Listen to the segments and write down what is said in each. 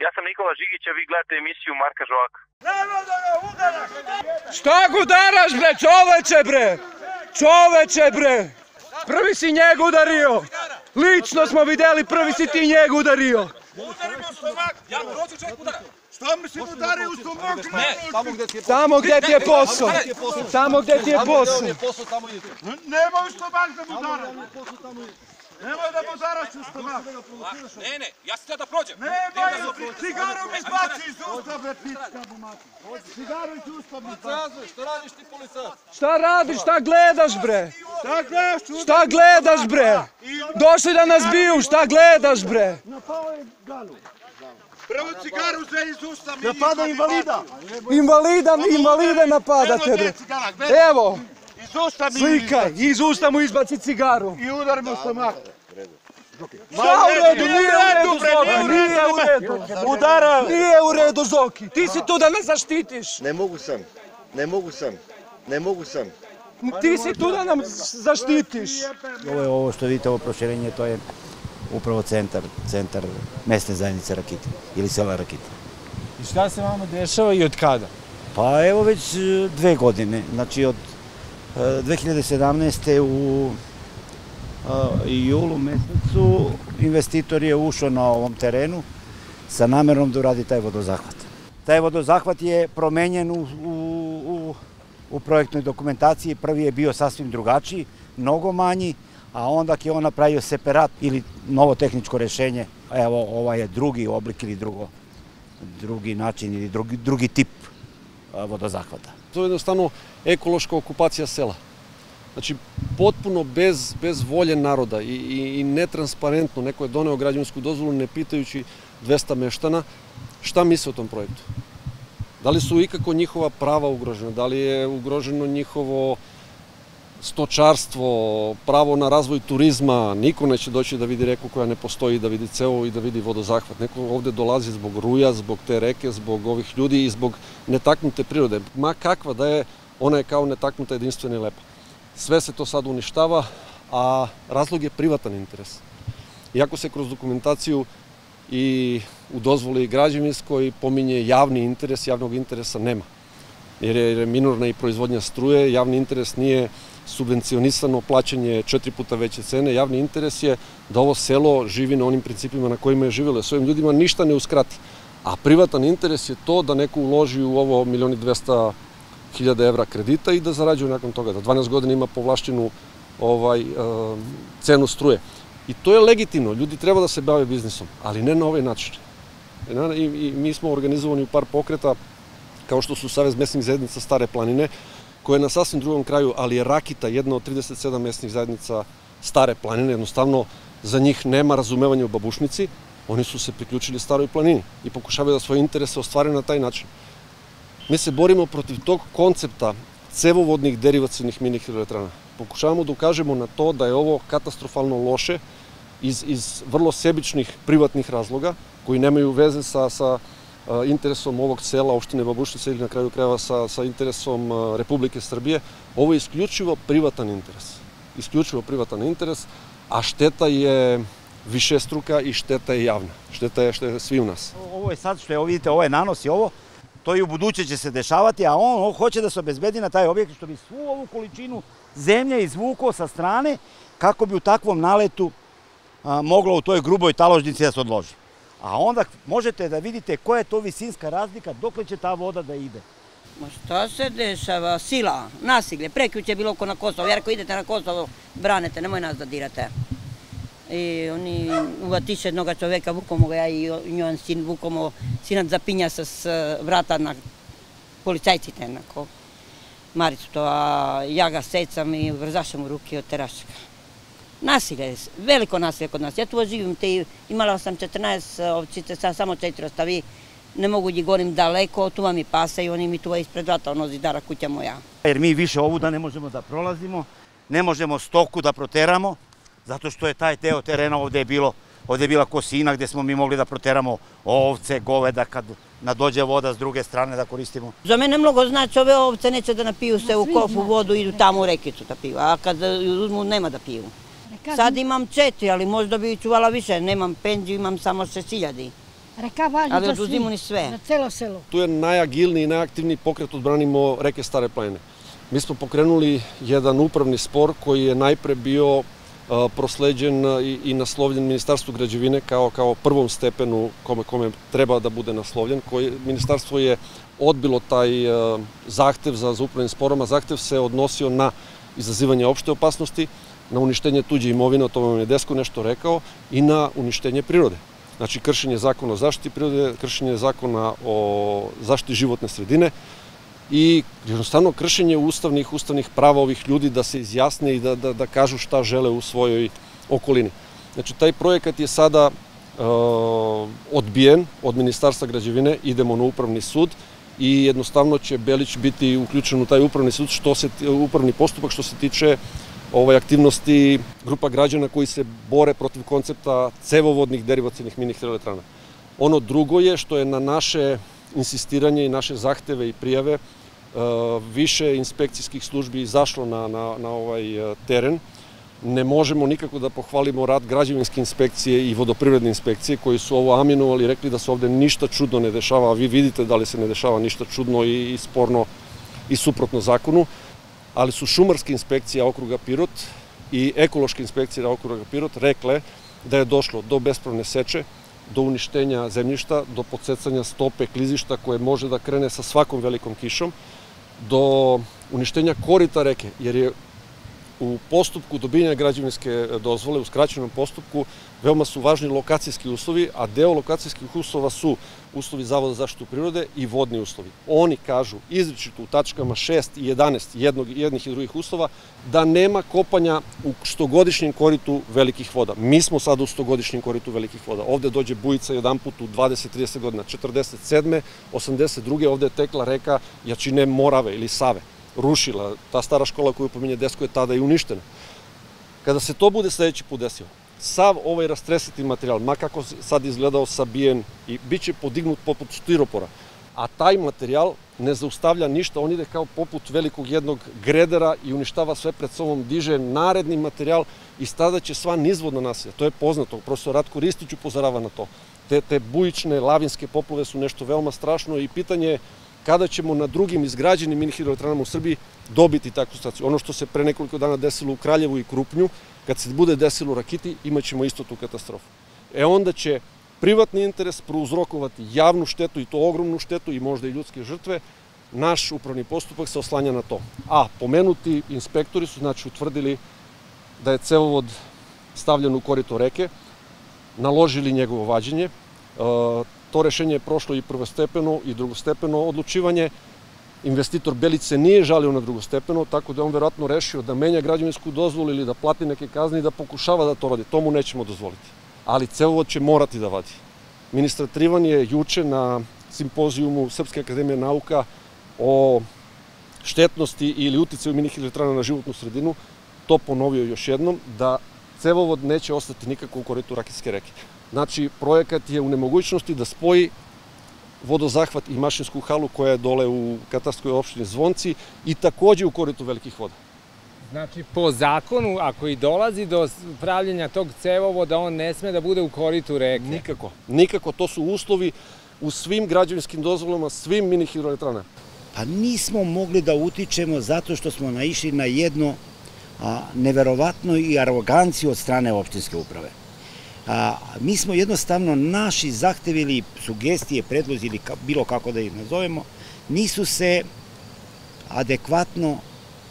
Ja sam Nikola Žigić, a vi gledate emisiju Marka Žovaka. Šta ga udaraš bre, čoveče bre? Čoveče bre! Prvi si njega udario! Lično smo vidjeli, prvi si ti njega udario! Udari me u stomak! Ja prođu čovjek udara! Šta mi si udario u stomak? Ne, tamo gdje ti je posao! Tamo gdje ti je posao! Nemoj u stomak da mu udaraš! Nemoj da mu udaraš u stomak! Ne, ja sam htio da prođem! Nemoj! Cigaru mi izbaci iz usta, bre, pička bu mati! Cigaru iz usta mi izbaci! Šta radiš ti policajac? Šta radiš, šta gledaš bre? Šta gledaš? Šta gledaš bre? Došli da nas biju, šta gledaš bre? Napao je Galu. Prvo cigaru uzme iz usta mi Napada invalida! Invalide napadate bre! Evo! Iz usta mi Slikaj, iz usta mu izbaci cigaru! i udar me u stomak. Šta u redu, nije u redu Zoki, nije u redu! Udara! Nije u redu Zoki, ti si tu da nas zaštitiš! Ne mogu sam. Ti si tu da nam zaštitiš! Ovo što vidite, ovo proširenje, to je upravo centar mesne zajednice Rakita ili sela Rakita. I šta se vama dešava i od kada? Pa evo već 2 godine, znači od 2017. u julu mesecu investitor je ušao na ovom terenu sa namerom da uradi taj vodozahvat. Taj vodozahvat je promenjen u projektnoj dokumentaciji, prvi je bio sasvim drugačiji, mnogo manji, a onda je on napravio separat ili novo tehničko rešenje, evo ovaj je drugi oblik ili drugi način ili drugi tip vodozahvata. To je jednostavno ekološka okupacija sela. Znači, potpuno bez volje naroda i netransparentno neko je doneo građevinsku dozvolu ne pitajući 200 meštana šta misle o tom projektu. Da li su ikako njihova prava ugrožena, da li je ugroženo njihovo stočarstvo, pravo na razvoj turizma, niko neće doći da vidi reku koja ne postoji, da vidi ceo i da vidi vodozahvat. Neko ovde dolazi zbog ruja, zbog te reke, zbog ovih ljudi i zbog netaknute prirode. Ma kakva da je, ona je kao netaknuta, jedinstvena i lepa. Sve se to sad uništava, a razlog je privatan interes. Iako se kroz dokumentaciju i u dozvoli građevinskoj pominje javni interes, javnog interesa nema. Jer je minorna i proizvodnja struje, javni interes nije subvencionisano plaćanje 4 puta veće cene, javni interes je da ovo selo živi na onim principima na kojima je živjelo, svojim ljudima ništa ne uskrati. A privatan interes je to da neko uloži u ovo 1.200.000 evra kredita i da zarađuje nakon toga, da 12 godina ima povlašćenu cenu struje. I to je legitimno, ljudi treba da se bave biznisom, ali ne na ovaj način. I mi smo organizovani u par pokreta, kao što su Savez mesnih zajednica Stare planine, koja je na sasvim drugom kraju, ali je Rakita jedna od 37 mesnih zajednica Stare planine, jednostavno za njih nema razumevanja u Babušnici, oni su se priključili Staroj planini i pokušavaju da svoje interese ostvare na taj način. Mi se borimo protiv tog koncepta cevovodnih derivacionih mini hidroelektrana. Pokušavamo da ukažemo na to da je ovo katastrofalno loše iz vrlo sebičnih privatnih razloga koji nemaju veze sa interesom ovog sela, opštine Babušnica ili na kraju krajeva sa interesom Republike Srbije. Ovo je isključivo privatan interes. Isključivo privatan interes, a šteta je višestruka i šteta je javna. Šteta je svi u nas. Ovo je sad što vidite, ovo je nanos i ovo, to i u buduće će se dešavati, a on hoće da se obezbedi na taj objekt što bi svu ovu količinu zemlje izvukao sa strane kako bi u takvom naletu moglo u toj gruboj taložnici da se odloži. A onda možete da vidite koja je to visinska razlika, dokle će ta voda da ide. Ma šta se dešava? Sila, nasilje, prekjuče je bilo oko na Kosovo. Jer ako idete na Kosovo, branete, nemoj nas da dirate. I oni uvatiše jednoga čoveka, vukomo ga ja i njovan sin, vukomo sinat zapinja se s vrata na policajci tenako. Maricu to, a ja ga secam i vrzašem u ruke od terašaka. Nasilje, veliko nasilje kod nas. Ja tu živim, imala sam 14 ovčice, sad samo 4 ostavi. Ne mogu da gorim daleko, tu vam i pasa i oni mi tu ispred vrata, ono zidara kuća moja. Jer mi više ovuda ne možemo da prolazimo, ne možemo stoku da proteramo, zato što je taj deo terena ovde je bila kosina gde smo mi mogli da proteramo ovce, goveda, kad nadođe voda s druge strane da koristimo. Za mene mnogo znači, ove ovce neće da napiju se u kofu vodu, idu tamo u rekicu da piju, a kad uzmu nema da piju. Sad imam 4, ali možda bi čuvala više, nemam penziju, imam samo 6.000. Reka važi ali za oduzimuni svi, sve. za celo selo. Tu je najagilniji i najaktivniji pokret Odbranimo reke Stare planine. Mi smo pokrenuli jedan upravni spor koji je najpre bio prosleđen i naslovljen Ministarstvu građevine kao prvom stepenu kome treba da bude naslovljen. Ministarstvo je odbilo taj zahtev za upravnim sporom, a zahtev se odnosio na izazivanje opšte opasnosti, na uništenje tuđe imovine, o tome vam je Desko nešto rekao, i na uništenje prirode. Znači, kršenje zakona o zaštiti prirode, kršenje zakona o zaštiti životne sredine i jednostavno kršenje ustavnih prava ovih ljudi da se izjasne i da kažu šta žele u svojoj okolini. Znači, taj projekat je sada odbijen od Ministarstva građevine, idemo na upravni sud i jednostavno će Belić biti uključen u taj upravni postupak što se tiče aktivnosti grupa građana koji se bore protiv koncepta cevovodnih derivacionih mini hidroelektrana. Ono drugo je što je na naše insistiranje i naše zahteve i prijave više inspekcijskih službi izašlo na ovaj teren. Ne možemo nikako da pohvalimo rad građevinske inspekcije i vodoprivredne inspekcije koji su ovo aminovali i rekli da se ovde ništa čudno ne dešava, a vi vidite da li se ne dešava ništa čudno i sporno i suprotno zakonu, ali su šumarske inspekcije okruga Pirot i ekološke inspekcije okruga Pirot rekle da je došlo do bespravne seče, do uništenja zemljišta, do podsecanja stope klizišta koje može da krene sa svakom velikom kišom, do uništenja korita reke, jer je u postupku dobijanja građevinske dozvole, u skraćenom postupku, veoma su važni lokacijski uslovi, a deo lokacijskih uslova su uslovi Zavoda za zaštitu prirode i vodni uslovi. Oni kažu izričito u tačkama 6 i 11 jednih i drugih uslova da nema kopanja u stogodišnjem koritu velikih voda. Mi smo sada u stogodišnjem koritu velikih voda. Ovde dođe bujica jedan put u 20-30 godina. 47. 82. ovde je tekla reka jačine Morave ili Save. Rušila. Ta stara škola koju pominje Desko je tada i uništena. Kada se to bude sledeći put desilo, sav ovaj rastresiti materijal, ma kako sad izgledao sabijen, i bit će podignut poput stiropora, a taj materijal ne zaustavlja ništa, on ide kao poput velikog jednog gredera i uništava sve pred sobom, diže naredni materijal i tada će sva nizvodna naselja. To je poznato, profesor Ratko Ristić upozorava na to. Te bujične, lavinske poplave su nešto veoma strašno i pitanje je kada ćemo na drugim izgrađenim mini hidroelektranama u Srbiji dobiti takvu situaciju. Ono što se pre nekoliko dana desilo u Kraljevu i Krupnju, kad se bude desilo u Rakiti, imat ćemo isto tu katastrofu. Onda će privatni interes prouzrokovati javnu štetu i to ogromnu štetu i možda i ljudske žrtve. Naš upravni postupak se oslanja na to. A pomenuti inspektori su znači utvrdili da je cevovod stavljen u korito reke, naložili njegovo vađenje. To rešenje je prošlo i prvostepeno i drugostepeno odlučivanje. Investitor Belić se nije žalio na drugostepeno, tako da je on verovatno rešio da menja građevinsku dozvolu ili da plati neke kazne i da pokušava da to radi. To mu nećemo dozvoliti. Ali cevovod će morati da vadi. Ministar Trivan je juče na simpozijumu Srpske akademije nauka o štetnosti ili uticaju mini hidroelektrana na životnu sredinu to ponovio još jednom, da cevovod neće ostati nikako u koritu Rakitske reke. Znači, projekat je u nemogućnosti da spoji vodozahvat i mašinsku halu koja je dole u katastarskoj opštini Zvonci i takođe u koritu velikih voda. Znači, po zakonu, ako i dolazi do pravljenja tog cevovoda, on ne sme da bude u koritu reke? Nikako. Nikako. To su uslovi u svim građevinskim dozvolama, svim mini hidroelektranama. Pa nismo mogli da utičemo zato što smo naišli na jedno neverovatno i aroganciju od strane opštinske uprave. Mi smo jednostavno naši zahtevi ili sugestije, predlozi ili bilo kako da ih nazovemo, nisu se adekvatno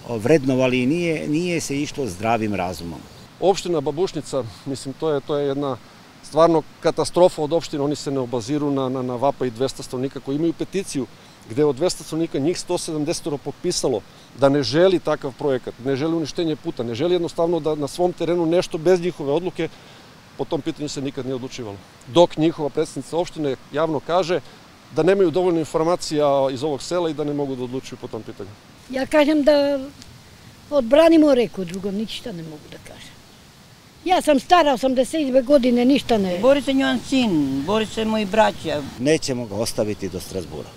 vrednovali i nije se išlo zdravim razumom. Opština Babušnica, mislim, to je jedna stvarno katastrofa od opštine. Oni se ne obaziru na vapa i 200 stanovnika koji imaju peticiju gde od 200 stanovnika njih 170 potpisalo da ne želi takav projekat, ne želi uništenje puta, ne želi jednostavno da na svom terenu nešto bez njihove odluke. Po tom pitanju se nikad nije odlučivalo. Dok njihova predsednica opštine javno kaže da nemaju dovoljno informacija iz ovog sela i da ne mogu da odlučuju po tom pitanju. Ja kažem da odbranimo reku, drugo ništa ne mogu da kažem. Ja sam stara, 82 godine, ništa ne... Bori se njen sin, bori se moji braća. Nećemo ga ostaviti do Strasbura.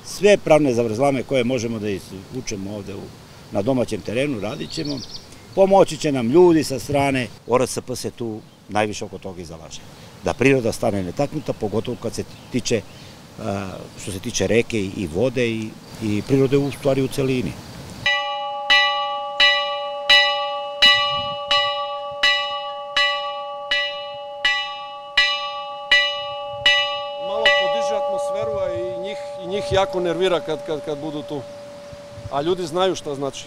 Sve pravne zavrzlame koje možemo da izvučemo ovde na domaćem terenu, radit ćemo. Pomoći će nam ljudi sa strane. ORSP se tu najviše oko toga i zalaže. da priroda stane netaknuta, pogotovo kad se tiče, što se tiče reke i vode i prirode u stvari u celini. Malo podiže atmosferu, a i njih jako nervira kad budu tu. A ljudi znaju šta znači.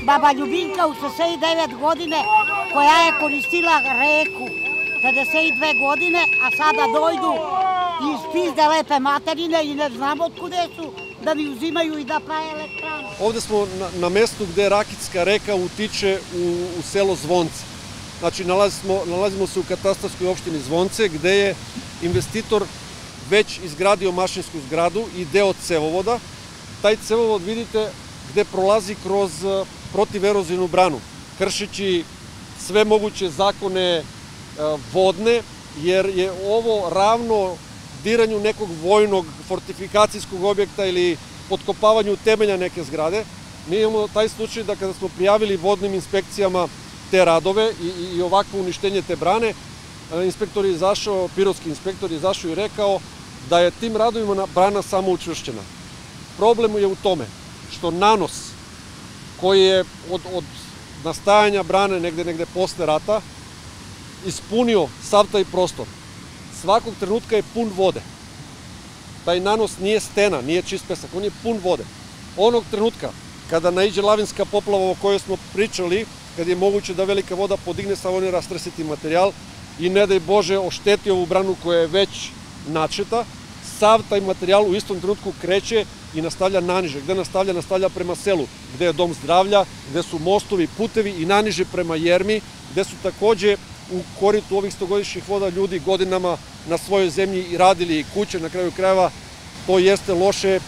Baba Ljubinka u 69 godine koja je koristila reku 52 godine, a sada dojdu i ispizde lepe materine i ne znamo otkude su da mi uzimaju i da prave elektranu. Ovde smo na mestu gde Rakitska reka utiče u selo Zvonce. Znači, nalazimo se u katastarskoj opštini Zvonce, gde je investitor već izgradio mašinsku zgradu i deo cevovoda. Taj cevovod vidite gde prolazi kroz protiverozivnu branu, kršeći sve moguće zakone vodne, jer je ovo ravno diranju nekog vojnog fortifikacijskog objekta ili potkopavanju temelja neke zgrade. Mi imamo taj slučaj da kada smo prijavili vodnim inspekcijama te radove i ovakvo uništenje te brane, inspektor je izašao, pirotski inspektor je izašao i rekao da je tim radovima brana samo učvršćena. Problem je u tome što nanos koji je od nastajanja brane negde posle rata ispunio sav taj prostor. Svakog trenutka je pun vode. Taj nanos nije stena, nije čist pesak, on je pun vode. Onog trenutka kada naiđe lavinska poplava o kojoj smo pričali, kad je moguće da velika voda podigne sav onaj rastresiti materijal i ne daj Bože ošteti ovu branu koja je već načeta, sav taj materijal u istom trenutku kreće i nastavlja naniže. Gde nastavlja? Nastavlja prema selu, gde je dom zdravlja, gde su mostovi, putevi i naniže prema Jermi, gde su takođe u koritu ovih 100-godišnjih voda ljudi godinama na svojoj zemlji i radili i kuće, na kraju krajeva. To jeste loše.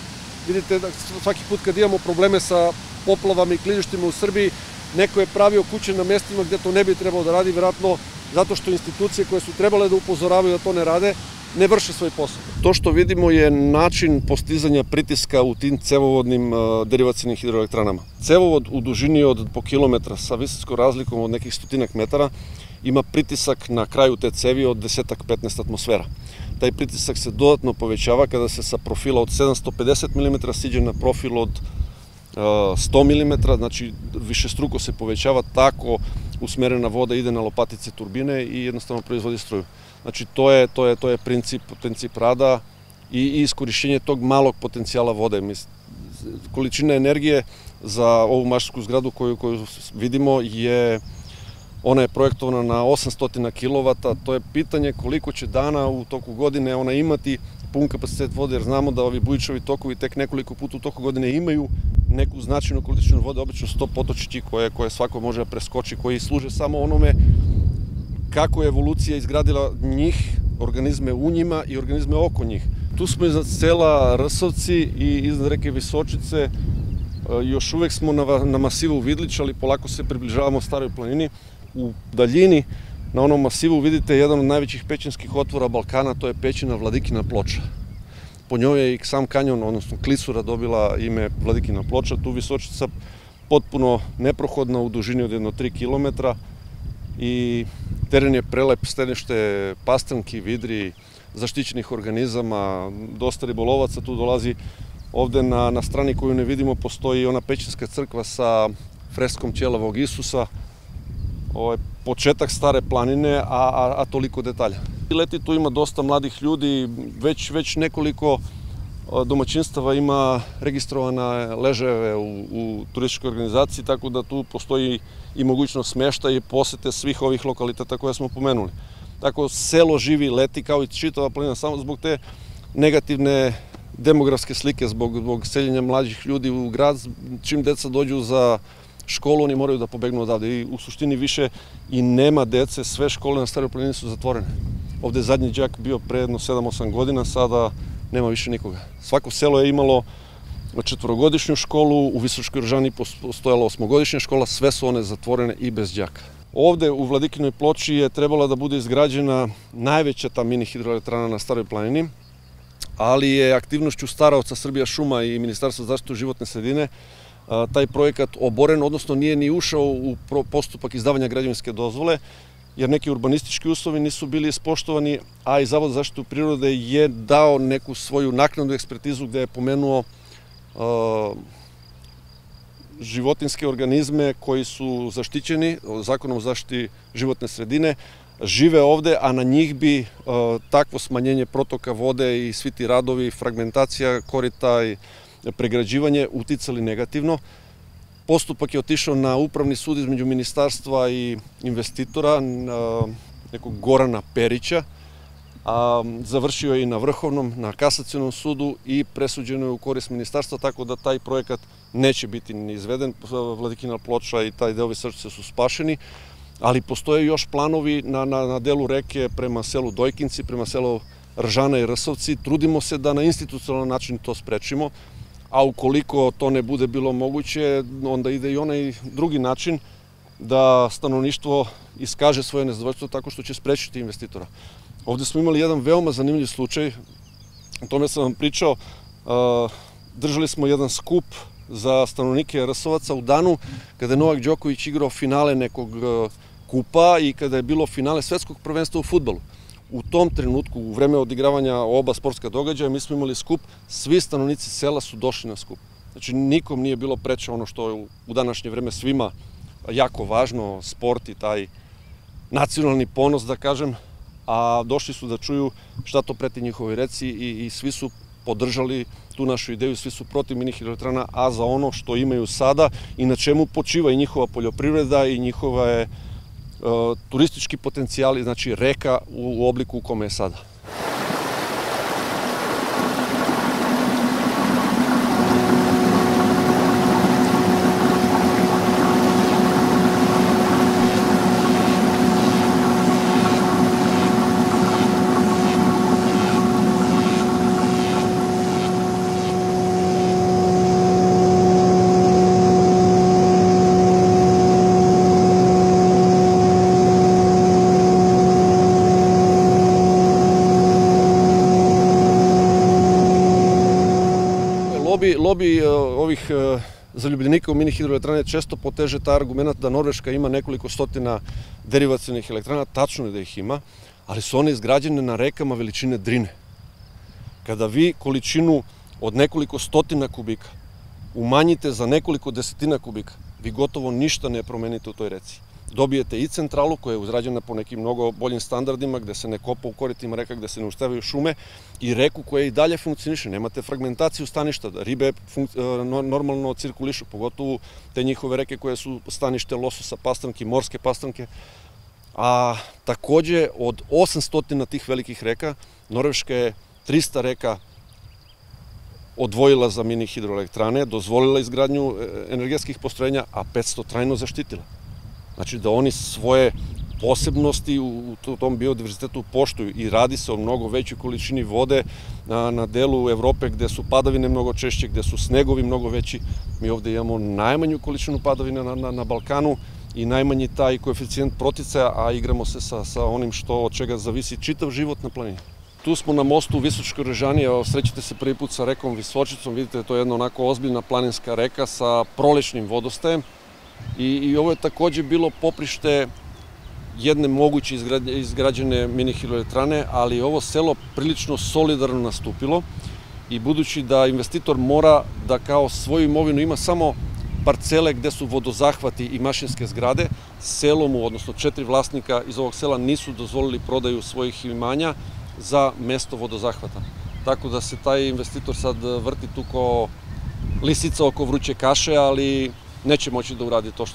Vidite, svaki put kad imamo probleme sa poplavama i klizištima u Srbiji, neko je pravio kuće na mestima gde to ne bi trebalo da radi, verovatno zato što institucije koje su trebale da upozoravaju da to ne rade, ne vrše svoj posao. To što vidimo je način postizanja pritiska u tim cevovodnim derivacijnim hidroelektranama. Cevovod u dužini od po kilometra sa visinskom razlikom od nekih 100 metara ima pritisak na kraju te cevi od 10-15 atmosfera. Taj pritisak se dodatno povećava kada se sa profila od 750 mm siđe na profil od 100 mm, znači višestruko se povećava, tako usmerena voda ide na lopatice turbine i jednostavno proizvodi struju. Znači to je princip rada i iskorišćenje tog malog potencijala vode. Količina energije za ovu mašinsku zgradu koju vidimo ona je projektovana na 800 kW, to je pitanje koliko će dana u toku godine ona imati pun kapacitet vode, jer znamo da ovi bujičavi tokovi tek nekoliko puta u toku godine imaju neku značajnu količinu vode, obično 100 potočići koje svako može da preskoči, koji služe samo onome kako je evolucija izgradila njih, organizme u njima i organizme oko njih. Tu smo iznad sela Rsovci i iznad reke Visočice, još uvek smo na masivu Vidlić, ali polako se približavamo Staroj planini. U daljini, na onom masivu, vidite jedan od najvećih pećinskih otvora Balkana, to je pećina Vladikina ploča. Po njoj je i sam kanjon, odnosno klisura, dobila ime Vladikina ploča. Tu Visočica potpuno neprohodna u dužini od 1-3 km i teren je prelep, stenište pastrnki, vidri, zaštićenih organizama, dosta ribolovaca tu dolazi. Ovde na strani koju ne vidimo postoji ona pećinska crkva sa freskom Ćelavog Isusa. Ovo je početak Stare planine, a toliko detalja. Leti tu ima dosta mladih ljudi, već nekoliko domaćinstava ima registrovane ležajeve u turističkoj organizaciji, tako da tu postoji i mogućnost smeštaja i posete svih ovih lokaliteta koje smo pomenuli. Tako selo živi, leti kao i čitava planina, samo zbog te negativne demografske slike, zbog seljenja mlađih ljudi u grad. Čim deca dođu za školu, oni moraju da pobegnu odavde i u suštini više i nema dece, sve škole na Staroj planini su zatvorene. Ovde je zadnji đak bio pre jedno 7-8 godina, sada nema više nikoga. Svako selo je imalo 4-godišnju školu, u Visočkoj Rožani postojala 8-godišnja škola, sve su one zatvorene i bez đaka. Ovde u Vladikinoj Ploči je trebala da bude izgrađena najveća ta mini hidroelektrana na Staroj planini, ali je aktivnošću Staraoca, Srbija šuma i Ministarstva za zaštitu životne sredine taj projekat oboren, odnosno nije ni ušao u postupak izdavanja građevinske dozvole, jer neki urbanistički uslovi nisu bili ispoštovani, a i Zavod za zaštitu prirode je dao neku svoju naknadnu ekspertizu gde je pomenuo životinjske organizme koji su zaštićeni Zakonom o zaštiti životne sredine, žive ovde, a na njih bi takvo smanjenje protoka vode i svi ti radovi, fragmentacija korita i pregrađivanje uticali negativno. Postupak je otišao na Upravni sud između ministarstva i investitora, nekog Gorana Perića, a završio je i na Vrhovnom, na Kasacionom sudu i presuđeno je u korist ministarstva, tako da taj projekat neće biti ni izveden. Vladikina Ploča i taj deo Visočice su spašeni, ali postoje još planovi na delu reke prema selu Dojkinci, prema selu Ržana i Rsovci. Trudimo se da na institucionalan način to sprečimo, a ukoliko to ne bude bilo moguće, onda ide i onaj drugi način da stanovništvo iskaže svoje nezadovoljstvo tako što će sprečiti investitora. Ovde smo imali jedan veoma zanimljiv slučaj, o tome sam vam pričao, držali smo jedan skup za stanovnike Rsovaca u danu kada je Novak Đoković igrao finale nekog kupa i kada je bilo finale svetskog prvenstva u fudbalu. U tom trenutku, u vreme odigravanja oba sportska događaja, mi smo imali skup, svi stanovnici sela su došli na skup. Znači, nikom nije bilo preče ono što je u današnje vreme svima jako važno, sport i taj nacionalni ponos, da kažem, a došli su da čuju šta to preti njihovoj reci i svi su podržali tu našu ideju, svi su protiv mini hidroelektrana, a za ono što imaju sada i na čemu počiva i njihova poljoprivreda i njihova turistički potencijali, znači reka u obliku u kome je sada. Lobi ovih zaljubljenika u mini hidroelektrane često poteže taj argument da Norveška ima nekoliko stotina derivacionih elektrana, tačno je da ih ima, ali su one izgrađene na rekama veličine Drine. Kada vi količinu od nekoliko stotina kubika umanjite za nekoliko desetina kubika, vi gotovo ništa ne promenite u toj reci. Dobijete i centralu koja je uzrađena po nekim mnogo boljim standardima, gde se ne kopa u koritima reka, gde se ne uštevaju šume, i reku koja i dalje funkcioniše. Nemate fragmentaciju staništa, ribe normalno cirkulišu, pogotovo te njihove reke koje su stanište lososa, pastranke, morske pastranke. A takođe od 800 tih velikih reka, Norveška je 300 reka odvojila za mini hidroelektrane, dozvolila izgradnju energetskih postrojenja, a 500 trajno zaštitila. Znači da oni svoje posebnosti u tom biodiverzitetu poštuju i radi se o mnogo većoj količini vode na delu Evrope gde su padavine mnogo češće, gde su snegovi mnogo veći. Mi ovde imamo najmanju količinu padavina na Balkanu i najmanji taj koeficijent proticaja, a igramo se sa onim od čega zavisi čitav život na planini. Tu smo na mostu u Visočkoj Rožani, srećete se prvi put sa rekom Visočicom, vidite to je jedna onako ozbiljna planinska reka sa prolećnim vodostajem. I ovo je takođe bilo poprište jedne moguće izgrađene mini hidroelektrane, ali je ovo selo prilično solidarno nastupilo i budući da investitor mora da kao svoju imovinu ima samo parcele gde su vodozahvati i mašinske zgrade, selo mu, odnosno 4 vlasnika iz ovog sela nisu dozvolili prodaju svojih imanja za mesto vodozahvata. tako da se taj investitor sad vrti tu ko lisica oko vruće kaše, ali neće moći da uradi to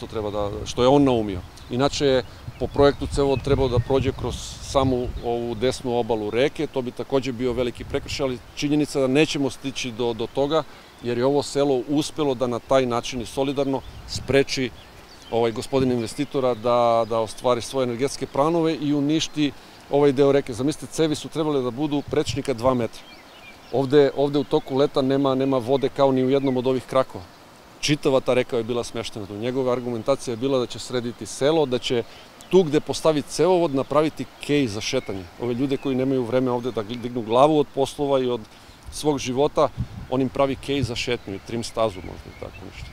što je on naumio. Inače, po projektu cevovod trebao da prođe kroz samu ovu desnu obalu reke, to bi takođe bio veliki prekršaj, ali činjenica da nećemo stići do toga, jer je ovo selo uspelo da na taj način i solidarno spreči gospodina investitora da ostvari svoje energetske planove i uništi ovaj deo reke. Zamislite, cevi su trebale da budu prečnika 2 metra. Ovde u toku leta nema vode kao ni u jednom od ovih krakova. Čitava ta reka je bila smeštena. Njegova argumentacija je bila da će srediti selo, da će tu gde postavi cevovod napraviti kej za šetanje. Ove ljude koji nemaju vreme ovde da dignu glavu od poslova i od svog života, on im pravi kej za šetnju, trim stazu možda i tako nešto.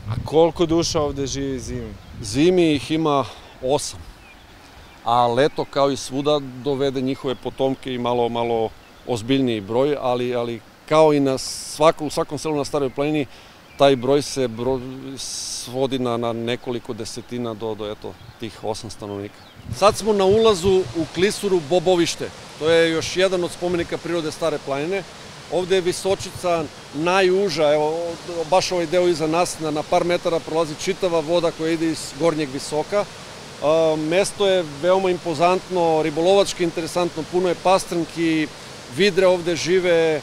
A koliko duša ovde živi zimi? Zimi ih ima 8. A leto kao i svuda dovede njihove potomke i malo ozbiljniji broj, ali kao i u svakom selu na Staroj planini, taj broj se svodi na nekoliko desetina do tih 8 stanovnika. Sad smo na ulazu u klisuru Bobovište. To je još jedan od spomenika prirode Stare planine. Ovde je Visočica najuža, evo, baš ovaj deo iza nas, na par metara prolazi čitava voda koja ide iz Gornjeg Visoka. Mesto je veoma impozantno, ribolovački interesantno, puno je pastranki, vidre ovde žive.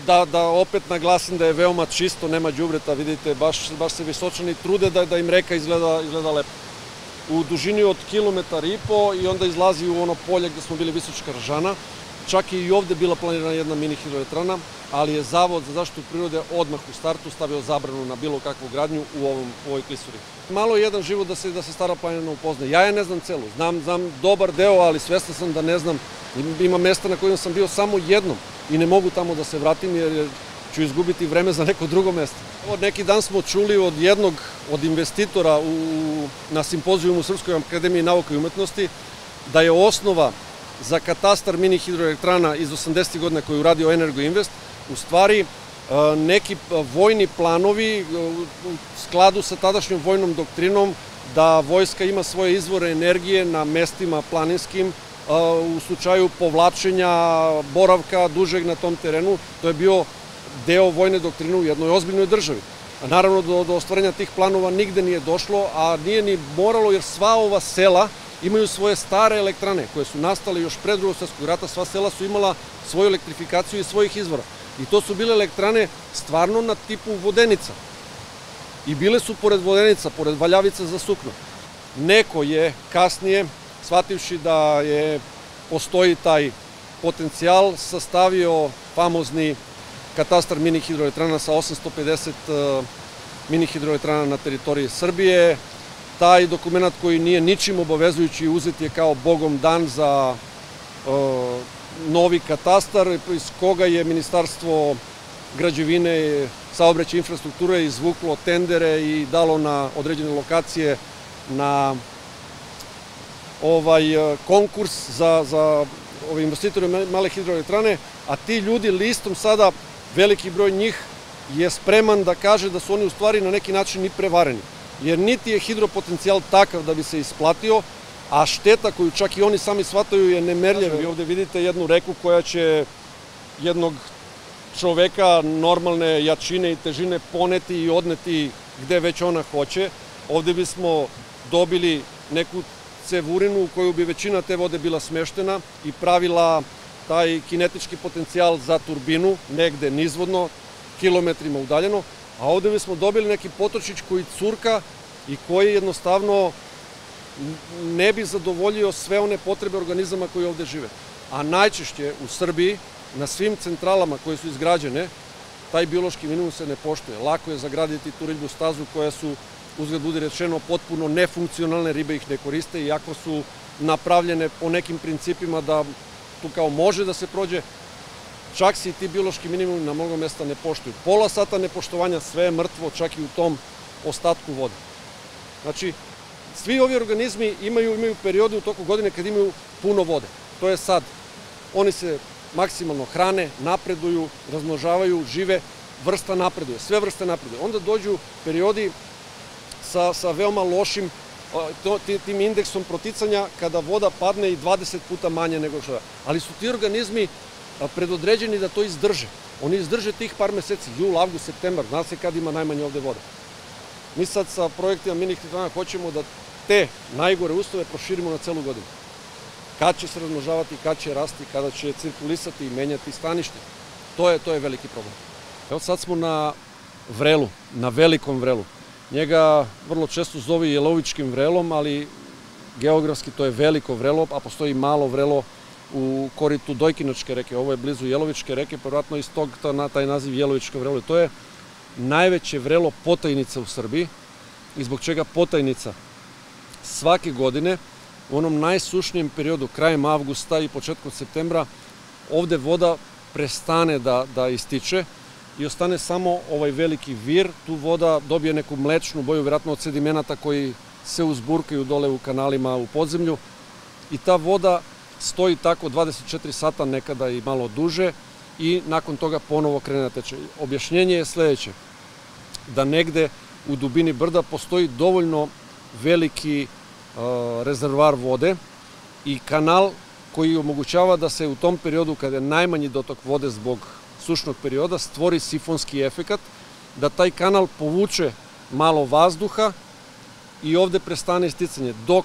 Da opet naglasim da je veoma čisto, nema đubreta, vidite, baš se Visočani trude da im reka izgleda lepo. U dužini od 1,5 km i onda izlazi u ono polje gde smo bili Visočka Ržana. Čak i ovde bila planirana jedna mini hidroelektrana, ali je Zavod za zaštitu prirode odmah u startu stavio zabranu na bilo kakvu gradnju u ovoj klisuri. Malo je jedan život da se Stara planina upozna. Ja je ne znam celu, znam dobar deo, ali svestan sam da ne znam. Ima mesta na kojima sam bio samo jednom i ne mogu tamo da se vratim jer ću izgubiti vreme za neko drugo mesto. Neki dan smo čuli od jednog od investitora na simpozijumu u Srpskoj akademiji nauke i umetnosti da je osnova za katastar mini hidroelektrana iz 80. godina koju je uradio Energoinvest, u stvari neki vojni planovi u skladu sa tadašnjom vojnom doktrinom da vojska ima svoje izvore energije na mestima planinskim u slučaju povlačenja boravka dužeg na tom terenu. To je bio deo vojne doktrine u jednoj ozbiljnoj državi. Naravno, do ostvarenja tih planova nigde nije došlo, a nije ni moralo jer sva ova sela imaju svoje stare elektrane koje su nastale još pre Drugog svjetskog rata. Sva sela su imala svoju elektrifikaciju iz svojih izvora. I to su bile elektrane stvarno na tipu vodenica. I bile su pored vodenica, pored valjavica za sukno. Neko je kasnije, shvativši da postoji taj potencijal, sastavio famozni katastar mini hidroelektrana sa 850 mini hidroelektrana na teritoriji Srbije. Taj dokument koji nije ničim obavezujući uzet je kao bogom dan za novi katastar iz koga je Ministarstvo građevine, saobraćaja i infrastrukture izvuklo tendere i dalo na određene lokacije na konkurs za ove investitore male hidroelektrane, a ti ljudi listom sada, veliki broj njih je spreman da kaže da su oni u stvari na neki način i prevareni. Jer niti je hidropotencijal takav da bi se isplatio, a šteta koju čak i oni sami shvataju je nemerljiva. Vi ovde vidite jednu reku koja će jednog čoveka normalne jačine i težine poneti i odneti gde već ona hoće. Ovde bismo dobili neku cevurinu u koju bi većina te vode bila smeštena i pravila taj kinetički potencijal za turbinu, negde nizvodno, kilometrima udaljeno, a ovde bismo dobili neki potočić koji curka i koji jednostavno ne bi zadovoljio sve one potrebe organizama koji ovde žive. A najčešće u Srbiji, na svim centralama koje su izgrađene, taj biološki minimum se ne poštuje. Lako je zagraditi tu ribnu stazu koja su, uzgled budi rečeno, potpuno nefunkcionalne, ribe ih ne koriste, iako su napravljene po nekim principima da tu kao može da se prođe, čak se i ti biološki minimumi na mnogo mesta ne poštuju. Pola sata nepoštovanja, sve je mrtvo, čak i u tom ostatku vode. Znači, svi ovi organizmi imaju periode u toku godine kad imaju puno vode. To je sad. Oni se maksimalno hrane, napreduju, razmnožavaju, žive, vrsta napreduje, sve vrste napreduju. Onda dođu periodi sa veoma lošim tim indeksom proticanja kada voda padne i 20 puta manje nego što je. Ali su ti organizmi predodređeni da to izdrže. Oni izdrže tih par meseci, jul, avgust, septembar, zna se kad ima najmanje ovde voda. Mi sad sa projektima mini hidroelektrana hoćemo da te najgore uslove proširimo na celu godinu. Kad će se razmnožavati, kad će rasti, kada će cirkulisati i menjati stanište. To je veliki problem. Evo sad smo na vrelu, na velikom vrelu. Njega vrlo često zove Jelovičkim vrelom, ali geografski to je veliko vrelo, a postoji malo vrelo u koritu Dojkinačke reke. Ovo je blizu Jelovičke reke, vjerojatno iz tog taj naziv Jelovičko vrelo. To je najveće vrelo Potajnica u Srbiji i zbog čega Potajnica svake godine u onom najsušnijem periodu, krajem avgusta i početkom septembra, ovde voda prestane da ističe i ostane samo ovaj veliki vir. Tu voda dobije neku mlečnu boju, vjerojatno od sedimenata koji se uzburkaju dole u kanalima u podzemlju i ta voda stoji tako 24 sata, nekada i malo duže i nakon toga ponovo krene da teče. Objašnjenje je sledeće, da negde u dubini brda postoji dovoljno veliki rezervoar vode i kanal koji omogućava da se u tom periodu, kada je najmanji dotok vode zbog sušnog perioda, stvori sifonski efekat, da taj kanal povuče malo vazduha i ovde prestane isticanje. Dok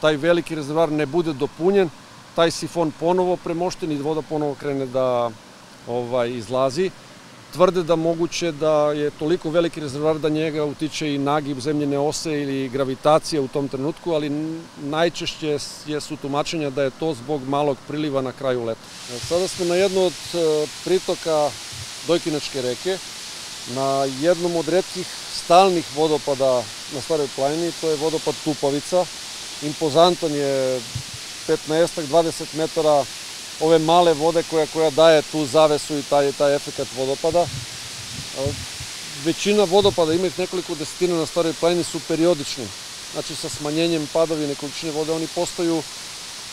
taj veliki rezervoar ne bude dopunjen, taj sifon ponovo premošten i voda ponovo krene da izlazi. Tvrde da moguće da je toliko veliki rezervoar da njega utiče i nagib zemljene ose ili gravitacija u tom trenutku, ali najčešće su tumačenja da je to zbog malog priliva na kraju leta. Sada smo na jednu od pritoka Dojkinačke reke, na jednom od retkih stalnih vodopada na Staroj planini, to je vodopad Tupovica. Impozantan je 15-20 metara ove male vode koja daje tu zavesu i taj efekat vodopada. Većina vodopada, ima ih nekoliko desetina na Staroj planini, su periodični. Znači sa smanjenjem padovine količine vode oni postaju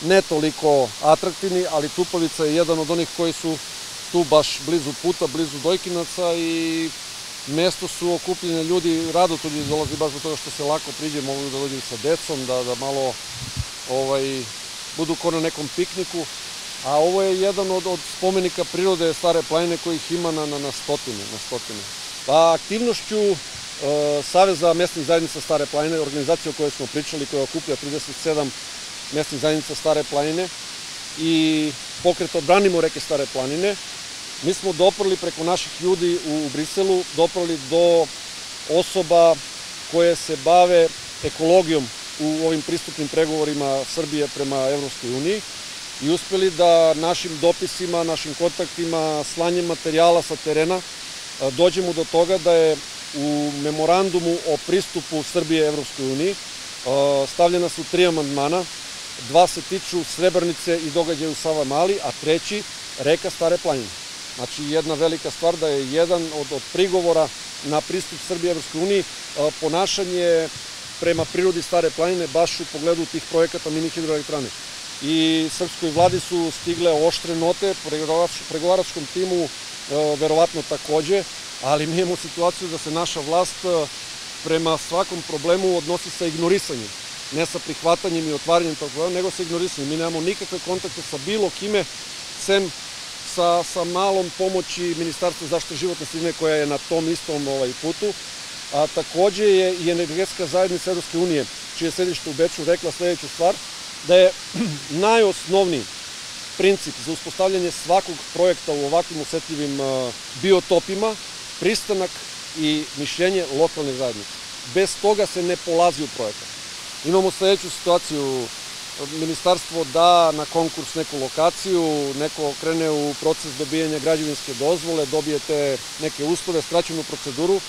ne toliko atraktivni, ali Tupovica je jedan od onih koji su tu baš blizu puta, blizu Dojkinaca i mesto su okupljene ljudi, rado tu ljudi dolazi baš do toga što se lako priđe, mogu da dođu sa decom, da malo budu ko na nekom pikniku. A ovo je jedan od spomenika prirode Stare planine kojih ima na stotine. Pa aktivnošću Saveza mesnih zajednica Stare planine, organizacija o kojoj smo pričali, koja okuplja 37 mesnih zajednica Stare planine i pokreta Branimo reke Stare planine, mi smo doprli preko naših ljudi u Briselu, doprli do osoba koje se bave ekologijom u ovim pristupnim pregovorima Srbije prema Evropskoj uniji i uspeli da našim dopisima, našim kontaktima, slanjem materijala sa terena dođemo do toga da je u memorandumu o pristupu Srbije Evropskoj uniji stavljena su 3 amandmana, 2 se tiču Srebrnice i događaja u Savamali, a 3 reka Stare planine. Znači jedna velika stvar da je jedan od prigovora na pristup Srbije Evropskoj uniji ponašanje prema prirodi Stare planine baš u pogledu tih projekata mini hidroelektrane. I srpskoj vladi su stigle oštre note, pregovaračkom timu verovatno takođe, ali mi imamo situaciju da se naša vlast prema svakom problemu odnosi sa ignorisanjem. Ne sa prihvatanjem i otvaranjem tog problema, nego sa ignorisanjem. Mi nemamo nikakve kontakte sa bilo kime, sem sa malom pomoći Ministarstva zaštite životne sredine koja je na tom istom putu. A takođe je i energetska zajednica Evropske unije, čije sedište u Beču, rekla sledeću stvar, da je najosnovniji princip za uspostavljanje svakog projekta u ovakvim osetljivim biotopima pristanak i mišljenje lokalne zajednice. Bez toga se ne polazi u projekat. Imamo sledeću situaciju, ministarstvo da na konkurs neku lokaciju, neko krene u proces dobijanja građevinske dozvole, dobijete neke uslove, skraćenu proceduru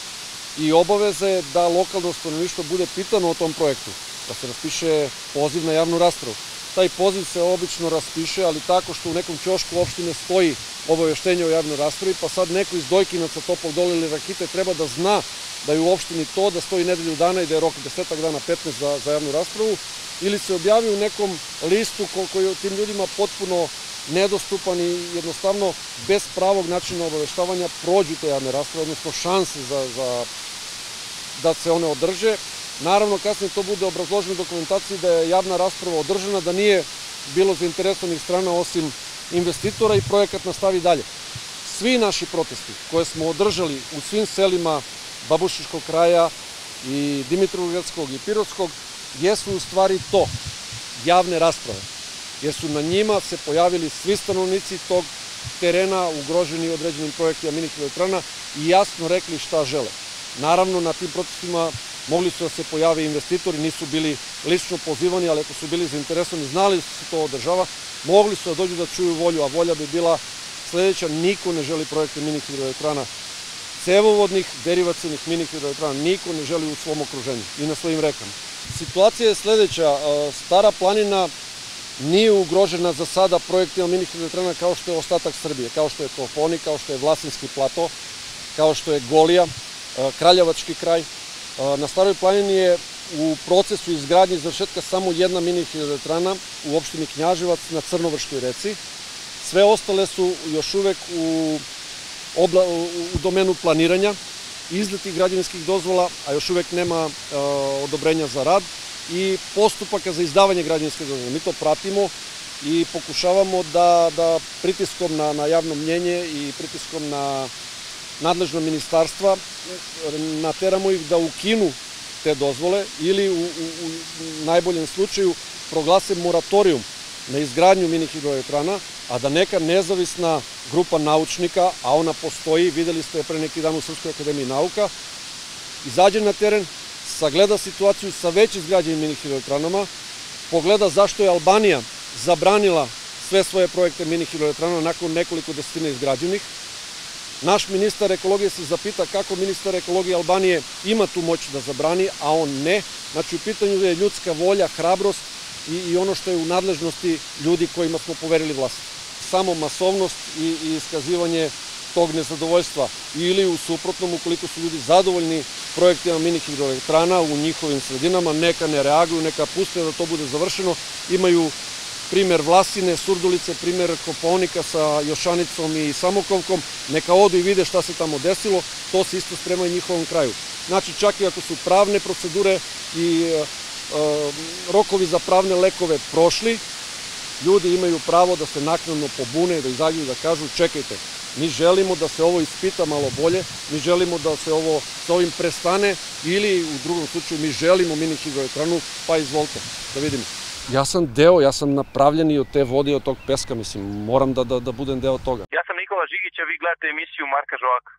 i obaveza je da lokalno stanovništvo bude pitano o tom projektu, da se raspiše poziv na javnu raspravu. Taj poziv se obično raspiše, ali tako što u nekom ćošku opštine stoji obaveštenje o javnoj raspravi, pa sad neko iz Dojkinaca, Topol Dole ili Rakite treba da zna da je u opštini to, da stoji nedelju dana i da je rok 10 dana, 15 za javnu raspravu, ili se objavi u nekom listu koji je tim ljudima potpuno nedostupan i jednostavno bez pravog načina obaveštavanja prođu te javne rasprave, odnosno šanse da se one održe. Naravno, kasnije to bude obrazloženo u dokumentaciji da je javna rasprava održana, da nije bilo zainteresovanih strana osim investitora i projekat nastavi dalje. Svi naši protesti koje smo održali u svim selima Babušničkog kraja i Dimitrovgradskog i Pirotskog jesu u stvari to, javne rasprave, jer su na njima se pojavili svi stanovnici tog terena ugroženi određenim projektima mini hidroelektrana i jasno rekli šta žele. Naravno, na tim protestima mogli su da se pojave investitori, nisu bili lično pozivani, ali ako su bili zainteresovani, znali su se to održava, mogli su da dođu da čuju volju, a volja bi bila sledeća: niko ne želi projekte mini hidroelektrana cevovodnih, derivacionih mini hidroelektrana, niko ne želi u svom okruženju i na svojim rekama. Situacija je sledeća: Stara planina nije ugrožena za sada projektima mini hidroelektrana kao što je ostatak Srbije, kao što je Kopaonik, kao što je Vlasinski plato, kao što je Golija, Kraljevački kraj. Na Staroj planini je u procesu izgradnje i završetka samo jedna mini hidroelektrana u opštini Knjaževac na Crnovrškoj reci. Sve ostale su još uvek u domenu planiranja, izdatih građevinskih dozvola, a još uvek nema odobrenja za rad i postupaka za izdavanje građevinske dozvole. Mi to pratimo i pokušavamo da pritiskom na javno mnjenje i pritiskom na nadležna ministarstva nateramo ih da ukinu te dozvole ili u najboljem slučaju proglase moratorijum na izgradnju mini hidroelektrana, a da neka nezavisna grupa naučnika, a ona postoji, videli ste pre neki dan u Srpskoj akademiji nauka, izađe na teren, sagleda situaciju sa već izgrađenim mini hidroelektranama, pogleda zašto je Albanija zabranila sve svoje projekte mini hidroelektrana nakon nekoliko desetina izgrađenih. Naš ministar ekologije se zapita kako ministar ekologije Albanije ima tu moć da zabrani, a on ne. Znači, u pitanju je ljudska volja, hrabrost i ono što je u nadležnosti ljudi kojima smo poverili vlast. Samo masovnost i iskazivanje tog nezadovoljstva ili u suprotnom, ukoliko su ljudi zadovoljni projektima mini hidroelektrana u njihovim sredinama, neka ne reaguju, neka puste da to bude završeno. Imaju primer Vlasine, Surdulice, primer Kopaonika sa Jošanicom i Samokovkom, neka odu i vide šta se tamo desilo, to se isto sprema i njihovom kraju. Znači, čak i ako su pravne procedure i rokovi za pravne lekove prošli, ljudi imaju pravo da se naknadno pobune, da izađu i da kažu: čekajte, mi želimo da se ovo ispita malo bolje, mi želimo da se sa ovim prestane ili u drugom slučaju mi želimo mini hidroelektranu, pa izvolite, da vidimo. Ja sam napravljen i od te vode i od tog peska, mislim, moram da budem deo toga. Ja sam Nikola Žigić, a vi gledate emisiju Marka Žovaka.